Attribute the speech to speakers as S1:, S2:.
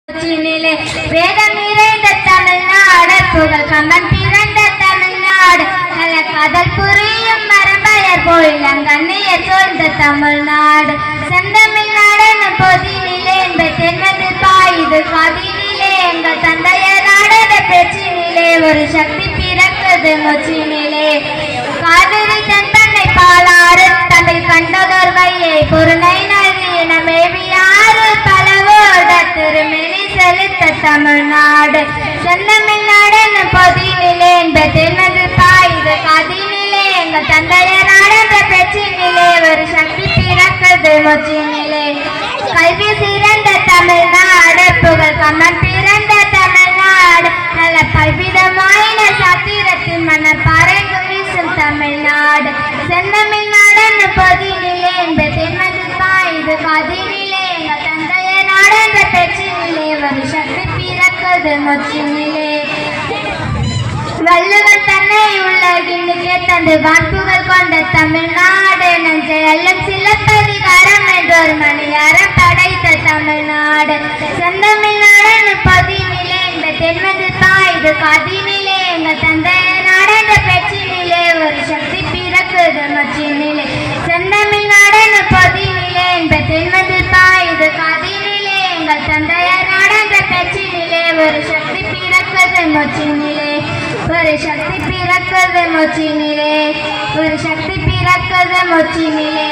S1: கொச்சினிலே வேதம் நிறைந்த தமிழ்நாடு புகழ் கம்பன் பிறந்த தமிழ்நாடு நல்ல காதல் புரியும் மரபயர் போயிலங்கண்ணியர் சூழ்ந்த தமிழ்நாடு செந்தமிழ்நாடு பொதினிலே என்பது பாயுது காதினிலே எங்கள் தந்தையர் ஆடத பேச்சினிலே ஒரு சக்தி பிறக்குது மொச்சினிலே காவிரி தன்னை பாலாறு தமிழ் கண்டதோர் வையை பொருளை நதியின மேவியாறு பலவோட திருமணி செலுத்த தமிழ்நாடு செந்தமிழ்நாடு பொதினிலே என்பது பாயுது காதினிலே எங்கள் தந்தையர் ஆடத பேச்சினிலே ஒரு சக்தி பிறக்குது மொச்சினிலே கல்வி சிறந்த தமிழ்நாடு புகழ் கம்பன் பிறந்த தமிழ்நாடு நல்ல பல்விதமான சாத்திரத்தின் மன்னர் பாறைக்கு வீசும் தமிழ்நாடு செந்தமிழ்நாடு பொதினிலே என்பது பாயுது காதினிலே எங்கள் தந்தையர் ஆடந்த பேச்சினிலே ஒரு சக்தி பிறக்குது மொச்சினிலே வள்ளுவன் தன்னை உலகினுக்கே தந்து வான்புகள் கொண்ட தமிழ்நாடு நஞ்சை எல்லாம் சிலப்பதிகாரம் என்றொரு மணியாரம் படைத்த தமிழ்நாடு செந்தமிழ்நாடு பதினிலே என்பது பாயுது காதினிலே எங்கள் தந்தையர் ஆடந்த பேச்சினிலே ஒரு சக்தி பிறக்குது மொச்சினிலே செந்தமிழ்நாடு பதினிலே என்பது பாயுது காதினிலே எங்கள் தந்தையர் ஆடந்த பேச்சினிலே ஒரு சக்தி பிறக்குது மொச்சினிலே ஒரு சக்தி பிறக்குது மொச்சினிலே ஒரு சக்தி பிறக்குது மொச்சினிலே